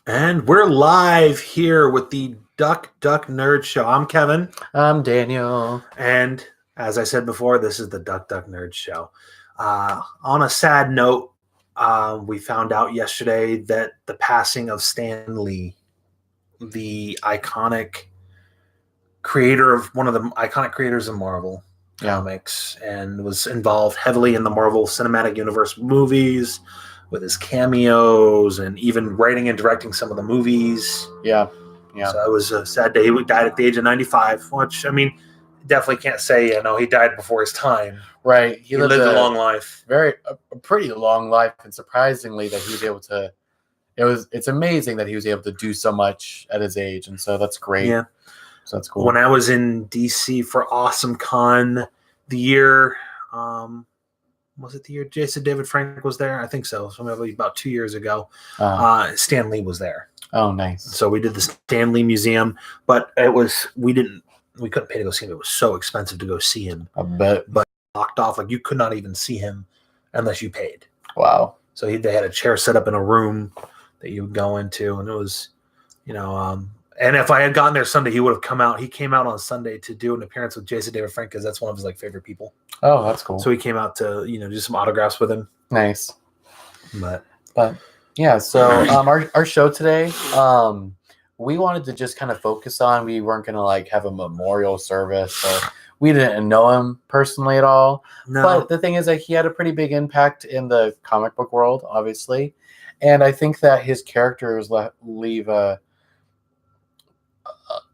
And we're live here with the Duck Nerd Show. I'm Kevin. I'm Daniel. And as I said before, this is the Duck Nerd Show. On a sad note, we found out yesterday that the passing of Stan Lee, the iconic creator of one of the iconic creators of Marvel comics, and was involved heavily in the Marvel Cinematic Universe movies with his cameos and even writing and directing some of the movies. Yeah. So it was a sad day. He died at the age of 95, which, I mean, definitely can't say, he died before his time. Right. He lived a long life. A pretty long life, and surprisingly that he was able to, it's amazing that he was able to do so much at his age, and so that's great. Yeah. So that's cool. When I was in DC for Awesome Con, the year, was it the year Jason David Frank was there? I think so. So maybe about 2 years ago, Stan Lee was there. Oh, nice. So we did the Stan Lee Museum, but we couldn't pay to go see him. It was so expensive to go see him. I bet. But locked off, like you could not even see him unless you paid. Wow. So they had a chair set up in a room that you would go into, and it was, and if I had gotten there Sunday, he would have come out. He came out on Sunday to do an appearance with Jason David Frank because that's one of his favorite people. Oh, that's cool. So he came out to do some autographs with him. Nice. But yeah. So our show today, we wanted to just kind of focus on. We weren't gonna have a memorial service. So we didn't know him personally at all. No. But the thing is that he had a pretty big impact in the comic book world, obviously, and I think that his characters leave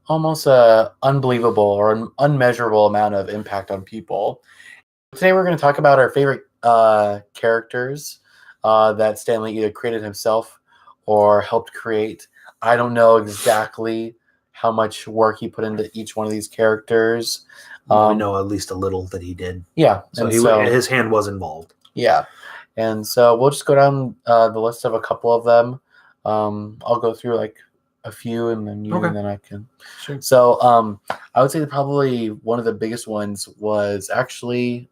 almost a unbelievable or an unmeasurable amount of impact on people. Today we're going to talk about our favorite characters that Stan Lee either created himself or helped create. I don't know exactly how much work he put into each one of these characters. We know at least a little that he did. Yeah. So his hand was involved. Yeah. And so we'll just go down the list of a couple of them. I'll go through a few, and then and then I can. Sure. So I would say that probably one of the biggest ones was actually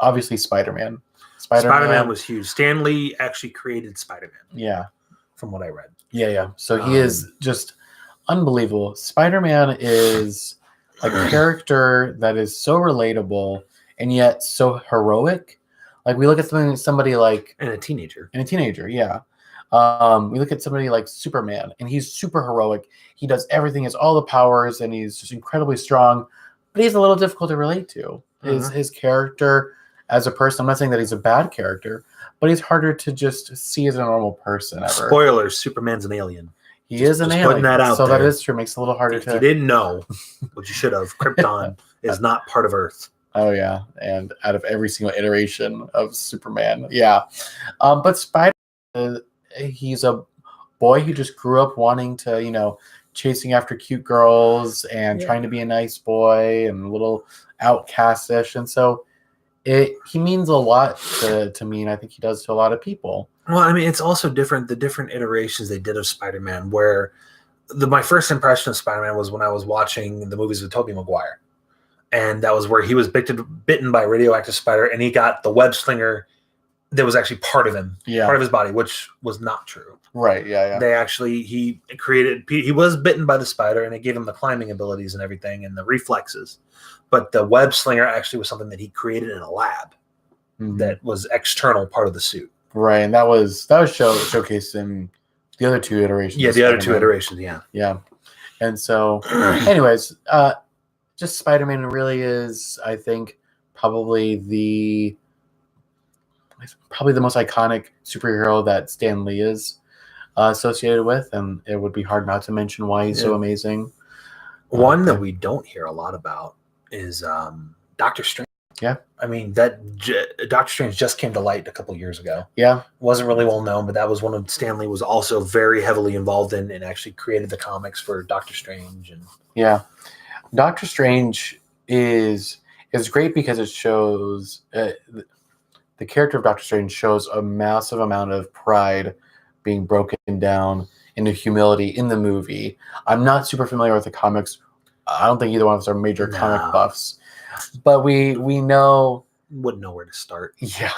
obviously Spider-Man. Spider-Man was huge. Stan Lee actually created Spider-Man. Yeah. From what I read. Yeah. So he is just unbelievable. Spider-Man is a character that is so relatable and yet so heroic. We look at somebody like... And a teenager. Yeah. We look at somebody like Superman, and he's super heroic. He does everything, he has all the powers, and he's just incredibly strong, but he's a little difficult to relate to. His character as a person, I'm not saying that he's a bad character, but he's harder to just see as a normal person ever. Spoilers, Superman's an alien. He is an alien. Putting that out so there. That is true. Makes it a little harder if you didn't know, what you should have, Krypton is not part of Earth. Oh, yeah. And out of every single iteration of Superman. Yeah. But Spider, he's a boy who just grew up wanting to, chasing after cute girls and trying to be a nice boy and a little outcastish. And so he means a lot to me, and I think he does to a lot of people. Well, I mean, it's also different, the different iterations they did of Spider-Man, where my first impression of Spider-Man was when I was watching the movies with Tobey Maguire. And that was where he was bitten by a radioactive spider, and he got the web slinger that was actually part of him, part of his body, which was not true. Right, yeah. He was bitten by the spider, and it gave him the climbing abilities and everything and the reflexes. But the web slinger actually was something that he created in a lab that was external part of the suit. Right, and that was showcased in the other two iterations. Yeah, the other two iterations, yeah. Yeah. And so, anyways, just Spider-Man really is, I think, probably the most iconic superhero that Stan Lee is associated with, and it would be hard not to mention why he's so amazing. One that we don't hear a lot about is Doctor Strange. Yeah. I mean, that Doctor Strange just came to light a couple years ago. Yeah. Wasn't really well known, but that was one of Stan Lee was also very heavily involved in and actually created the comics for Doctor Strange. And yeah. Doctor Strange is great because it shows the character of Doctor Strange shows a massive amount of pride being broken down into humility in the movie. I'm not super familiar with the comics. I don't think either one of us are major comic buffs, but we know wouldn't know where to start. Yeah.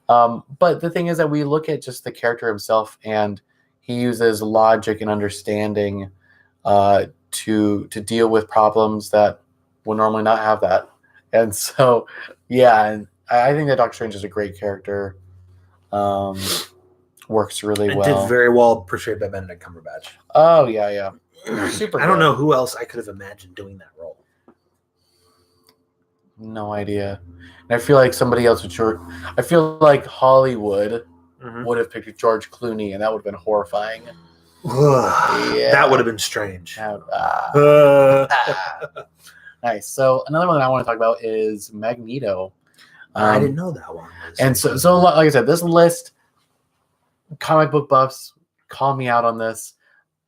But the thing is that we look at just the character himself, and he uses logic and understanding to deal with problems that will normally not have that. And so, yeah, and I think that Doctor Strange is a great character. Works really It well. did very well, portrayed by Benedict Cumberbatch. Oh, yeah. Super I don't good. know who else I could have imagined doing that role. No idea. And I feel like somebody else would. I feel like Hollywood would have picked George Clooney, and that would have been horrifying. That would have been strange. Nice. So another one that I want to talk about is Magneto. I didn't know that one. And so like I said, this list, comic book buffs call me out on this,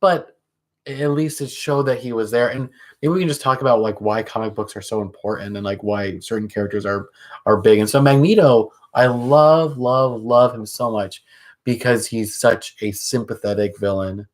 but at least it showed that he was there. And maybe we can just talk about like why comic books are so important and like why certain characters are big. And so Magneto, I love him so much because he's such a sympathetic villain,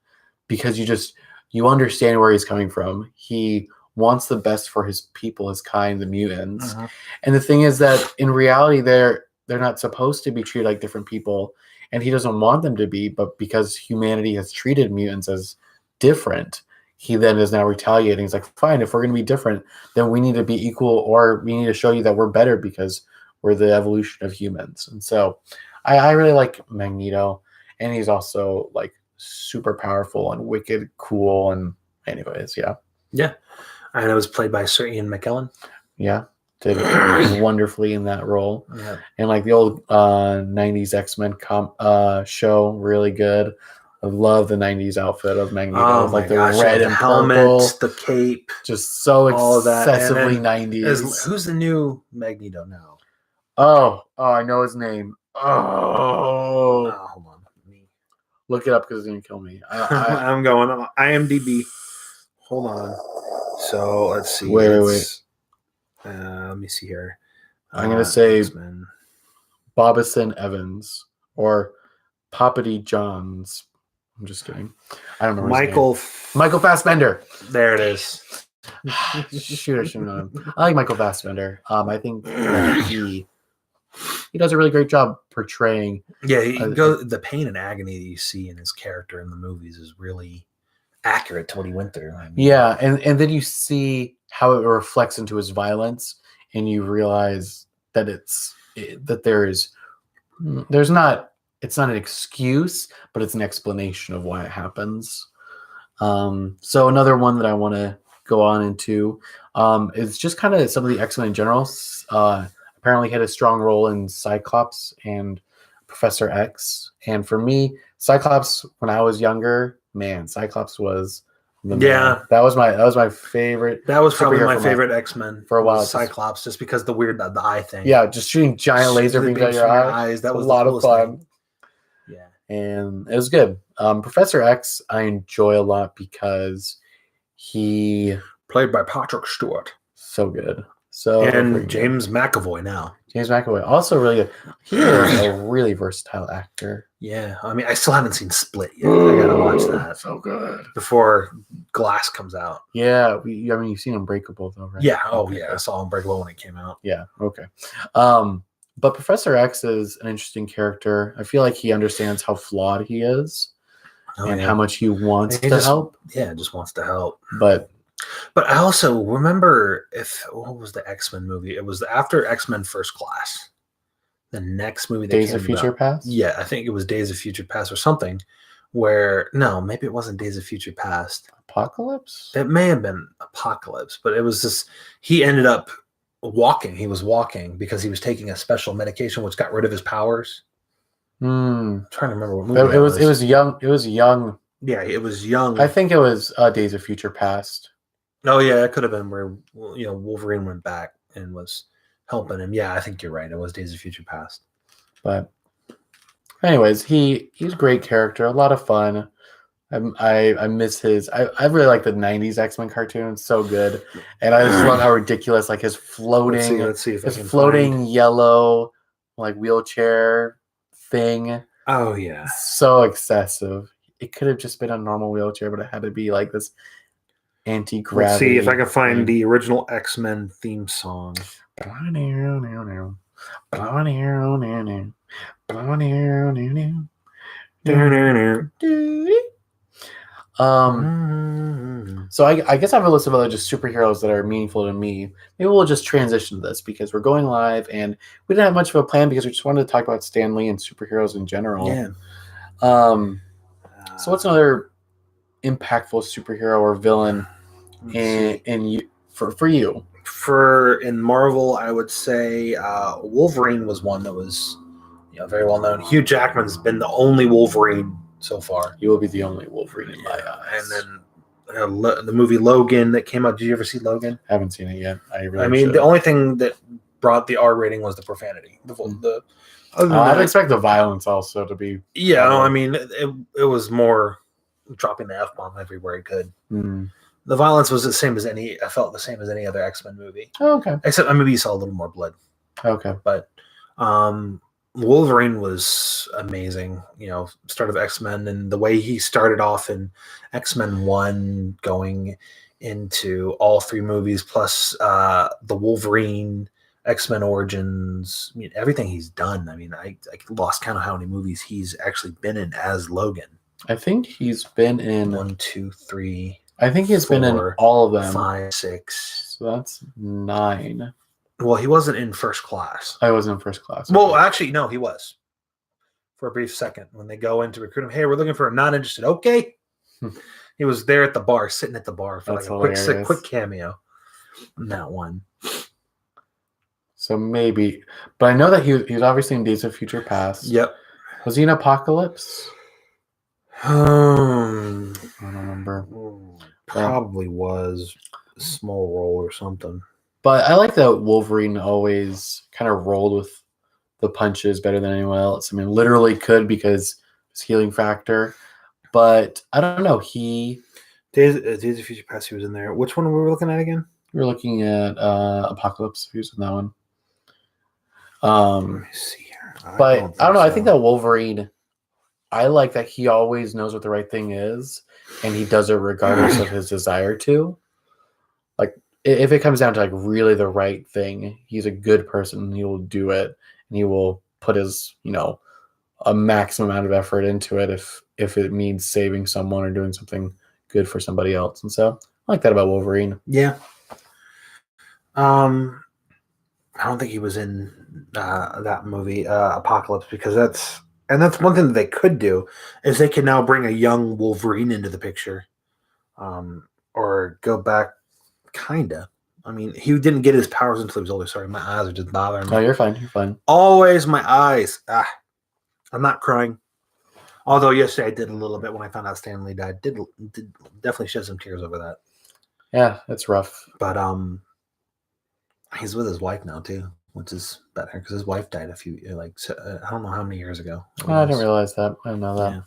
because you understand where he's coming from. He wants the best for his people, his kind, the mutants. And the thing is that in reality, they're not supposed to be treated like different people, and he doesn't want them to be. But because humanity has treated mutants as different, he then is now retaliating. He's like, fine, if we're going to be different, then we need to be equal, or we need to show you that we're better because we're the evolution of humans. And so I really like Magneto, and he's also like super powerful and wicked cool. And anyways, yeah. And it was played by Sir Ian McKellen. Yeah, did wonderfully in that role. Yeah. And like the old 90s X-Men show, really good. I love the 90s outfit of Magneto. Like the red and helmet, purple, the cape. Just so all that. excessively 90s. Who's the new Magneto now? Oh, I know his name. Hold on. Look it up because it's going to kill me. I'm going on IMDb. Hold on. So let's see. Wait. Let me see here. I'm going to say X-Men. Bobison Evans or Poppity Johns. I'm just kidding. I don't know. Michael Fassbender. There it is. Shoot, I should know him. I like Michael Fassbender. I think he does a really great job portraying. Yeah, the pain and agony that you see in his character in the movies is really accurate to what he went through. Yeah, and then you see how it reflects into his violence, and you realize that it's not an excuse, but it's an explanation of why it happens. So another one that I want to go on into is just kind of some of the X-Men in general. Apparently had a strong role in Cyclops and Professor X. And for me, Cyclops, when I was younger, man, Cyclops was the man. That was my favorite. That was probably my favorite X-Men for a while. Cyclops, just because the eye thing. Yeah, just shooting giant laser beams out your eyes. That was a lot of fun. Thing. Yeah. And it was good. Professor X, I enjoy a lot because he played by Patrick Stewart. So good. And James McAvoy now. James McAvoy, also really good. He is a really versatile actor. Yeah, I mean, I still haven't seen Split yet. I gotta watch that. So good. Before Glass comes out. Yeah, you've seen Unbreakable though, right? Yeah. Oh, okay. Yeah. I saw Unbreakable when it came out. Yeah. Okay. But Professor X is an interesting character. I feel like he understands how flawed he is and how much he wants to help. Yeah, just wants to help. But I also remember what was the X-Men movie? It was after X-Men First Class. The next movie that Days of Future Past? Yeah, I think it was Days of Future Past or something. Maybe it wasn't Days of Future Past. Apocalypse? It may have been Apocalypse, but it was just he ended up walking. He was walking because he was taking a special medication which got rid of his powers. I'm trying to remember what movie it was young. It was young. Yeah, it was young. I think it was Days of Future Past. Oh yeah, it could have been where Wolverine went back and was helping him. Yeah, I think you're right. It was Days of Future Past. But anyways, he's a great character, a lot of fun. I miss his. I really like the '90s X-Men cartoon. It's so good, and I just love how ridiculous like his floating, let's see if his floating yellow like wheelchair thing. Oh yeah, so excessive. It could have just been a normal wheelchair, but it had to be like this anti-gravity. Let's see if I can find the original X-Men theme song. So I guess I have a list of other just superheroes that are meaningful to me. Maybe we'll just transition to this because we're going live and we didn't have much of a plan because we just wanted to talk about Stan Lee and superheroes in general. Yeah. So what's another impactful superhero or villain in you for you? In Marvel, I would say Wolverine was one that was very well known. Hugh Jackman's been the only Wolverine so far. He will be the only Wolverine in my eyes. And then the movie Logan that came out. Did you ever see Logan? I haven't seen it yet. The only thing that brought the R rating was the profanity. I'd expect the violence also to be. Yeah, I mean, it was more dropping the F-bomb everywhere he could. Mm. The violence was the same as I felt the same as any other X-Men movie. Oh, okay. Except maybe you saw a little more blood. Okay. But Wolverine was amazing. Start of X-Men and the way he started off in X-Men 1 going into all 3 movies plus the Wolverine X-Men Origins, everything he's done. I lost count of how many movies he's actually been in as Logan. I think he's been in 1, 2, 3. I think he's been in all of them. 5, 6. So that's 9. Well, he wasn't in First Class. I wasn't in First Class. Okay. Well, actually, no, he was. For a brief second, when they go in to recruit him, hey, we're looking for a non-interested. Okay. He was there at the bar, sitting at the bar for that's a quick cameo in that one. So maybe, but I know that he was obviously in Days of Future Past. Yep. Was he in Apocalypse? I don't remember. Probably was a small role or something. But I like that Wolverine always kind of rolled with the punches better than anyone else. Literally could because his healing factor. But I don't know. Days of Future Past, he was in there. Which one were we looking at again? We were looking at Apocalypse. He was in that one. Let me see here. I don't know. I think that Wolverine, I like that he always knows what the right thing is, and he does it regardless of his desire to. Like, if it comes down to really the right thing, he's a good person. And he will do it, and he will put his a maximum amount of effort into it if it means saving someone or doing something good for somebody else. And so I like that about Wolverine. Yeah. I don't think he was in that movie Apocalypse because that's one thing that they could do is they can now bring a young Wolverine into the picture, or go back, kinda. He didn't get his powers until he was older. Sorry, my eyes are just bothering me. Oh, you're fine. You're fine. Always my eyes. I'm not crying. Although yesterday I did a little bit when I found out Stan Lee died. Did definitely shed some tears over that. Yeah, it's rough. But he's with his wife now too, which is better because his wife died I don't know how many years ago. I didn't realize that. I didn't know that.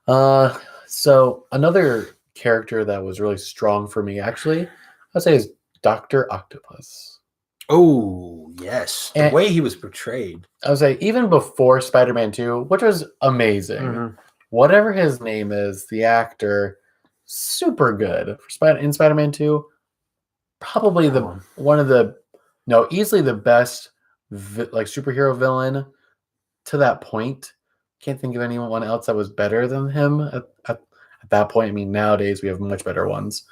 Yeah. So another character that was really strong for me, actually, I'd say is Dr. Octopus. Oh, yes. The way he was portrayed. I would say even before Spider-Man 2, which was amazing. Mm-hmm. Whatever his name is, the actor, super good. In Spider-Man 2, probably easily the best superhero villain to that point. Can't think of anyone else that was better than him at that point. Nowadays we have much better ones.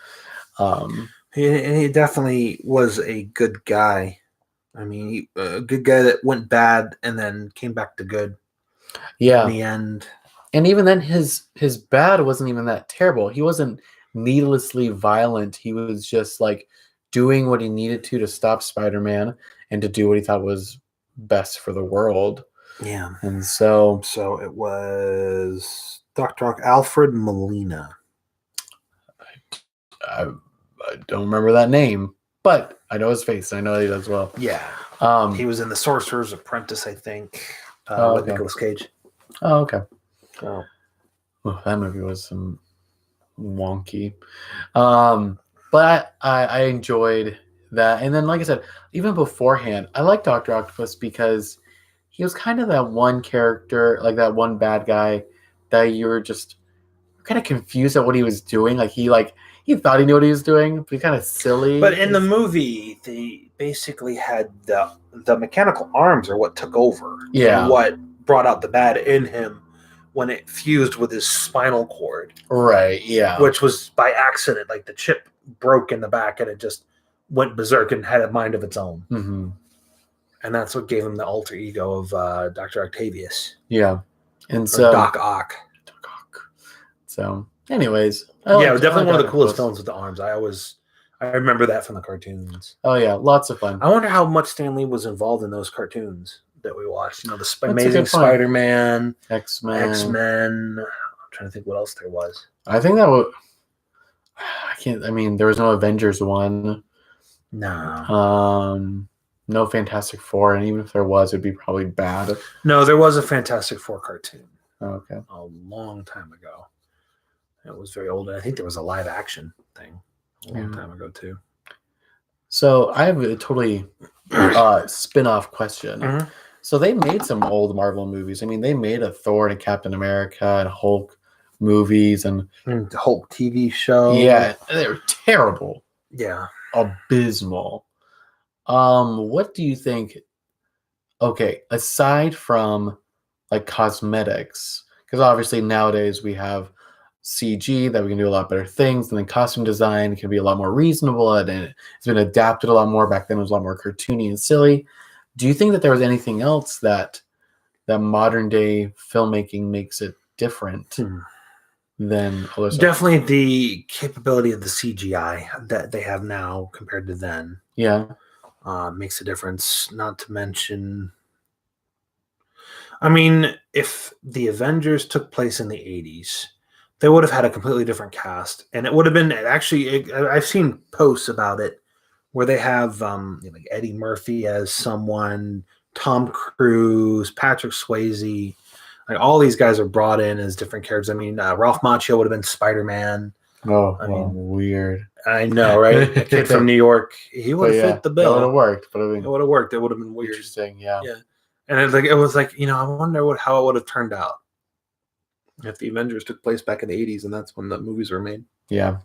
He definitely was a good guy. A good guy that went bad and then came back to good. Yeah. In the end. And even then, his bad wasn't even that terrible. He wasn't needlessly violent. He was just doing what he needed to stop Spider-Man and to do what he thought was best for the world. Yeah. And so it was Dr. Alfred Molina. I don't remember that name, but I know his face. I know he does well. Yeah. He was in The Sorcerer's Apprentice, I think, with Nicolas Cage. Oh, okay. Oh. Well, that movie was some wonky. But I enjoyed that. And then, like I said, even beforehand, I like Dr. Octopus because he was kind of that one character, that one bad guy that you were just kind of confused at what he was doing. He thought he knew what he was doing, but he's kind of silly. But in the movie, they basically had the mechanical arms are what took over. Yeah. And what brought out the bad in him when it fused with his spinal cord. Right, yeah. Which was by accident. Like the chip broke in the back and it just went berserk and had a mind of its own. Mm-hmm. And that's what gave him the alter ego of Dr. Octavius. Yeah. And Or so Doc Ock. So, anyways. Definitely one of the coolest villains with the arms. I remember that from the cartoons. Oh, yeah. Lots of fun. I wonder how much Stan Lee was involved in those cartoons that we watched. You know, the a Amazing good point. Spider-Man, X-Men. X-Men. I'm trying to think what else there was. I think that would... there was no Avengers one. No. No Fantastic Four, and even if there was, it'd be probably bad. No, there was a Fantastic Four cartoon. Okay. A long time ago. It was very old. And I think there was a live action thing a long time ago, too. So I have a totally spin-off question. Mm-hmm. So they made some old Marvel movies. I mean, they made a Thor and a Captain America and Hulk movies and the Hulk TV show. Yeah, they were terrible. Yeah. Abysmal. What do you think? Okay, aside from like cosmetics, because obviously nowadays we have CG that we can do a lot better things, and then costume design can be a lot more reasonable, and it's been adapted a lot more. Back then it was a lot more cartoony and silly. Do you think that there was anything else that modern day filmmaking makes it different than other stuff? Definitely the capability of the CGI that they have now compared to then. Yeah. Makes a difference. Not to mention, I mean, if the Avengers took place in the 80s, they would have had a completely different cast. And it would have been actually, I've seen posts about it where they have like Eddie Murphy as someone, Tom Cruise, Patrick Swayze. Like all these guys are brought in as different characters. I mean, Ralph Macchio would have been Spider-Man. Oh, I mean, weird. I know, right? A kid from New York. He would have fit the bill. It would have worked, but it would have worked. It would have been weird. Interesting, yeah. And it was like, I wonder how it would have turned out if the Avengers took place back in the 80s, and that's when the movies were made. Yeah.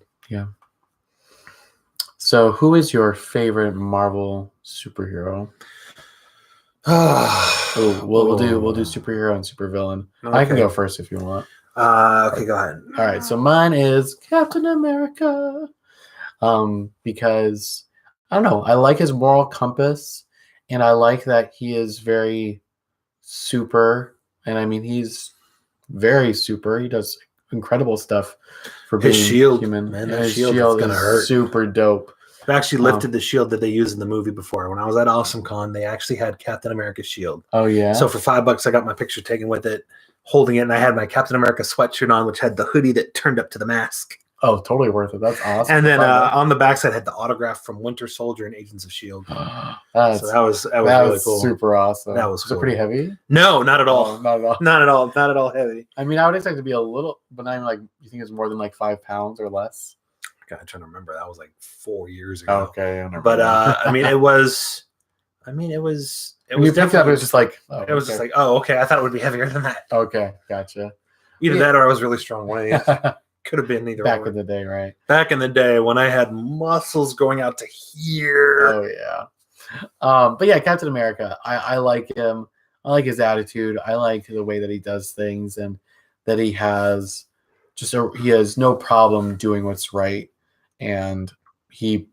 So, who is your favorite Marvel superhero? We'll do superhero and supervillain. Okay. I can go first if you want. Okay, go ahead. All right, so mine is Captain America. Because I don't know, I like his moral compass, and I like that he is very super. And I mean, he's very super. He does incredible stuff for being human. Man, and his shield is gonna hurt. Super dope. They actually lifted the shield that they used in the movie before. When I was at AwesomeCon, they actually had Captain America's shield. Oh yeah. So for $5, I got my picture taken with it, holding it, and I had my Captain America sweatshirt on, which had the hoodie that turned up to the mask. Oh, totally worth it. That's awesome. And then on the backside had the autograph from Winter Soldier and Agents of S.H.I.E.L.D. So that was really cool. Super awesome. That was cool. It pretty heavy? No, not at all. Oh, not at all. Not at all. Not at all heavy. I mean, I would expect it to be a little, but I'm like, you think it's more than like 5 pounds or less? God, I'm trying to remember. That was like 4 years ago. Okay. But I mean, it was. It was definitely. It was just like. It was just like, oh, okay. I thought it would be heavier than that. Okay, gotcha. Either that or I was really strong. One of these. Could have been either. Back in the day, right? Back in the day when I had muscles going out to here. Oh yeah. But yeah, Captain America. I like him. I like his attitude. I like the way that he does things, and that he has he has no problem doing what's right. And he,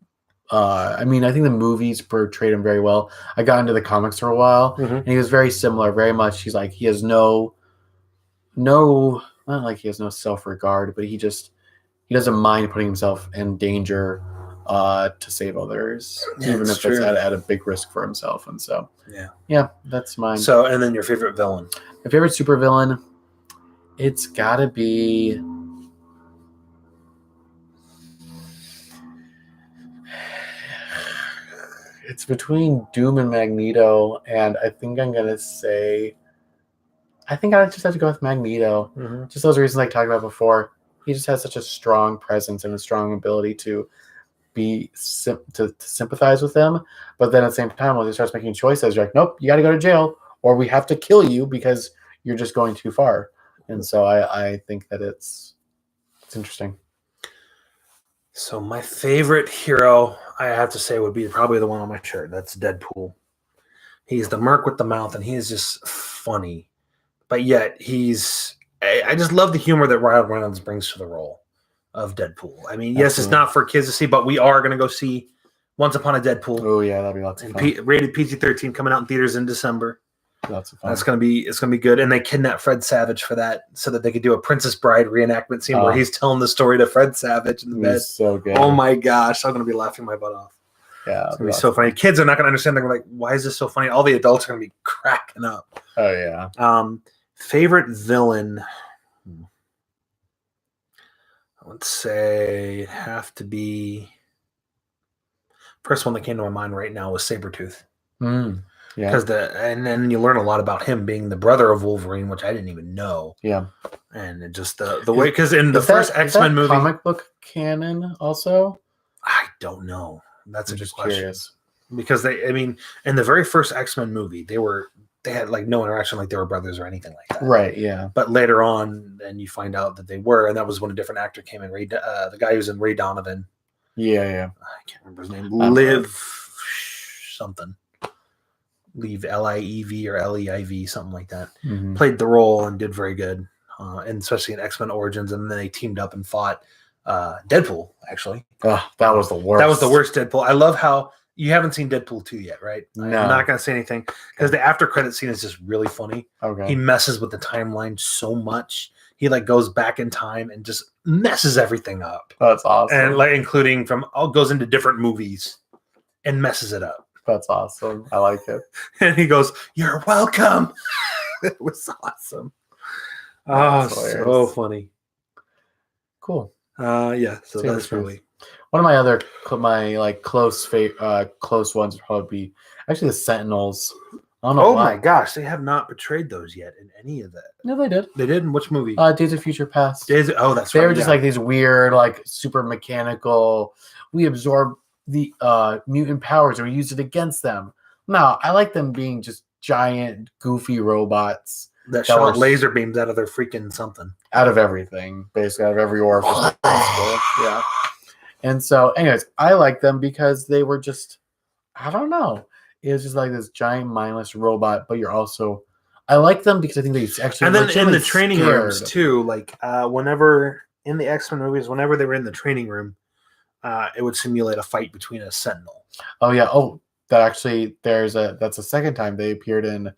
I mean, I think the movies portrayed him very well. I got into the comics for a while, and he was very similar. Very much, he's like, he has no, not like he has no self-regard, but he doesn't mind putting himself in danger to save others, even if it's at a big risk for himself. And so, yeah, that's mine. So, and then your favorite villain? My favorite supervillain, it's got to be. It's between Doom and Magneto, and I think I'm gonna say. I think I just have to go with Magneto. Just those reasons I talked about before. He just has such a strong presence and a strong ability to be to sympathize with him. But then at the same time, when he starts making choices, you're like, nope, you got to go to jail, or we have to kill you because you're just going too far. And so I think that it's interesting. So my favorite hero, I have to say, would be probably the one on my shirt. That's Deadpool. He's the merc with the mouth, and he is just funny. But yet I just love the humor that Ryan Reynolds brings to the role of Deadpool. I mean, yes, it's Absolutely. not for kids to see, but we are going to go see Once Upon a Deadpool. Oh yeah, that'd be lots of And fun. rated PG-13 coming out in theaters in December. Lots of fun. It's gonna be good. And they kidnapped Fred Savage for that, so that they could do a Princess Bride reenactment scene where he's telling the story to Fred Savage in the bed. So good. Oh my gosh, I'm gonna be laughing my butt off. Yeah, It's gonna be so funny. Kids are not gonna understand. They're gonna be like, "Why is this so funny?" All the adults are gonna be cracking up. Oh yeah. Favorite villain? I would say it'd have to be. First one that came to my mind right now was Sabretooth. Yeah. Because and then you learn a lot about him being the brother of Wolverine, which I didn't even know. Yeah. And it just the way, because in the first Is X-Men that movie, comic book canon also? I don't know. That's I'm a good just question. curious. Because in the very first X-Men movie, they had like no interaction, like they were brothers or anything like that. Right. Yeah. But later on, then you find out that they were, and that was when a different actor came in. The guy who's in Ray Donovan. Yeah. Yeah. I can't remember his name. Liv something. Leave Liev or Leiv, something like that. Mm-hmm. Played the role and did very good, and especially in X-Men Origins. And then they teamed up and fought Deadpool. Actually, Oh, that was the worst. that was the worst Deadpool. I love how you haven't seen Deadpool 2 yet, right? No. I'm not going to say anything because the after credit scene is just really funny. Okay. He messes with the timeline so much. He like goes back in time and just messes everything up, That's awesome. and like including goes into different movies and messes it up. That's awesome. I like it. And he goes, "You're welcome." It was awesome. Oh, That's so hilarious. funny. Cool. Yeah. So Taylor that's Swift. really One of my other like close ones would probably be actually the Sentinels. I don't know Oh why. my gosh, they have not portrayed those yet in any of that. No, they did. They did in which movie? Days of Future Past. That's They right. were just like these weird, like super mechanical. We absorb the mutant powers and we use it against them. No, I like them being just giant, goofy robots that shot were- laser beams out of their freaking something. out of everything, basically out of every orifice possible. Yeah. And so, anyways, I like them because they were just, I don't know. It was just like this giant mindless robot, but you're also, I like them because I think they actually And then in the legitimately training scared. rooms too, like whenever in the X-Men movies, whenever they were in the training room, it would simulate a fight between a Sentinel. Oh yeah. Oh, that actually that's the second time they appeared in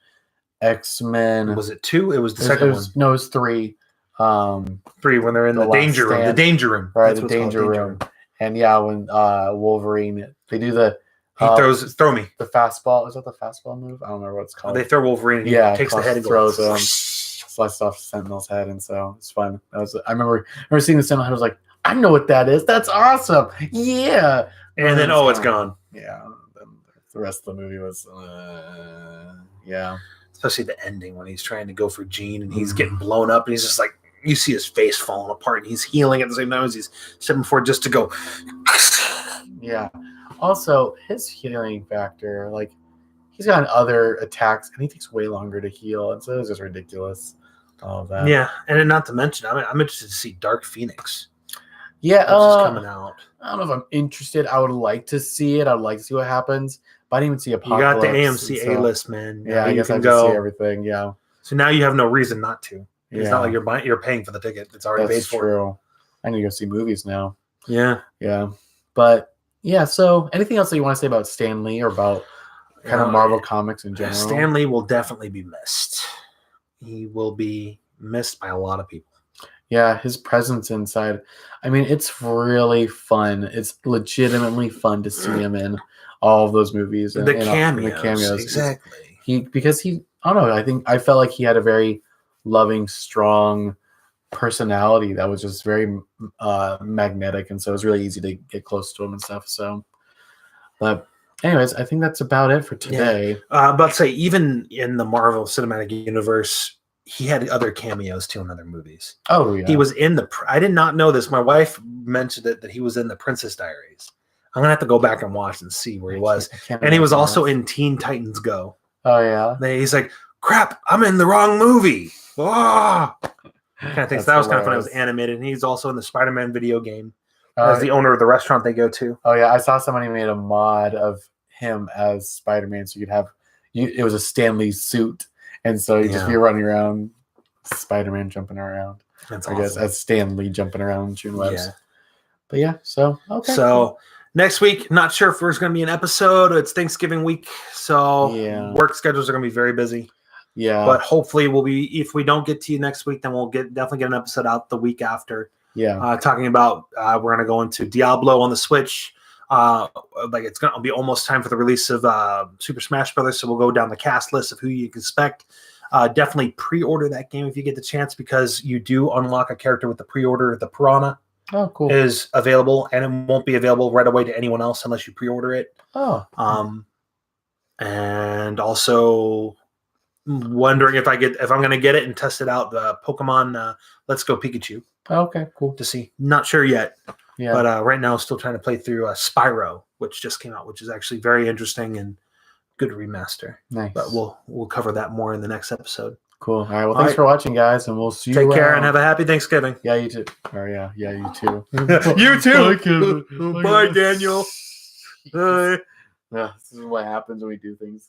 X-Men. Was it 2? It was the second one. No, it was 3. 3 when they're in The the Last danger room. The Stand. danger room. Right, That's the what it's called, danger room. And yeah, when Wolverine, they do the He throw me. the fastball. Is that the fastball move? I don't remember what it's called. They throw Wolverine. And Yeah, he takes the head and throws goes. him. Sliced off Sentinel's head, and so it's fun. I remember seeing the Sentinel head. I was like, I know what that is. That's awesome. Yeah. And then it's gone. Yeah. Then the rest of the movie was, yeah. Especially the ending when he's trying to go for Jean and he's getting blown up and he's just like, you see his face falling apart and he's healing at the same time as he's stepping forward just to go. Yeah. Also, his healing factor, like he's got other attacks and he takes way longer to heal, and so it was just ridiculous. All of that. Yeah, and then not to mention, I'm interested to see Dark Phoenix, Yeah. which is coming out. I don't know if I'm interested. I would like to see it. I'd like to see what happens, but I didn't even see You Apocalypse. got the AMC so- A-list, man. Yeah, Now I you guess I can can see go. everything. Yeah. So now you have no reason not to. It's Yeah. not like you're paying for the ticket. It's already That's paid for. true. I need to go see movies now. Yeah. Yeah. But yeah, so anything else that you want to say about Stan Lee or about kind of Marvel comics in general? Stan Lee will definitely be missed. He will be missed by a lot of people. Yeah, his presence inside. I mean, it's really fun. It's legitimately fun to see him in all of those movies. The cameos. Exactly. Because I don't know, I felt like he had a very loving, strong personality that was just very magnetic, and so it was really easy to get close to him and stuff. So, but anyways, I think that's about it for today. But say even in the Marvel Cinematic Universe, he had other cameos too in other movies. Oh yeah, He was in I did not know this. My wife mentioned it that he was in the Princess Diaries. I'm gonna have to go back and watch and see where he was. I can't And he was remember also that. in Teen Titans Go. Oh yeah, He's like, crap, I'm in the wrong movie. Ah! Kind of things. That's That was kind of fun. It was hilarious. animated, and he's also in the Spider-Man video game Uh, as the owner of the restaurant they go to. oh yeah, I saw somebody made a mod of him as Spider-Man, so you could have it was a Stanley suit, and so he'd just be running around, Spider-Man jumping around. That's I awesome. guess as Stanley jumping around shooting webs. Yeah. But yeah, so okay. So next week, not sure if there's going to be an episode. It's Thanksgiving week, so work schedules are going to be very busy. Yeah, but hopefully we'll be. If we don't get to you next week, then we'll definitely get an episode out the week after. Yeah, talking about we're going to go into Diablo on the Switch. Like it's going to be almost time for the release of Super Smash Brothers, so we'll go down the cast list of who you can expect. Definitely pre-order that game if you get the chance, because you do unlock a character with the pre-order. The Piranha is available, and it won't be available right away to anyone else unless you pre-order it. And also wondering if I'm going to get it and test it out, the Pokemon Let's Go Pikachu. Okay, cool. To see. Not sure yet. Yeah. But right now still trying to play through Spyro, which just came out, which is actually very interesting and good remaster. Nice. But we'll cover that more in the next episode. Cool. All right. Well, thanks for watching, guys, and we'll see you. Take care and have a happy Thanksgiving. Yeah, you too. Oh yeah, you too. You too. Bye, Kevin. Bye, Daniel. Bye. Yeah, this is what happens when we do things.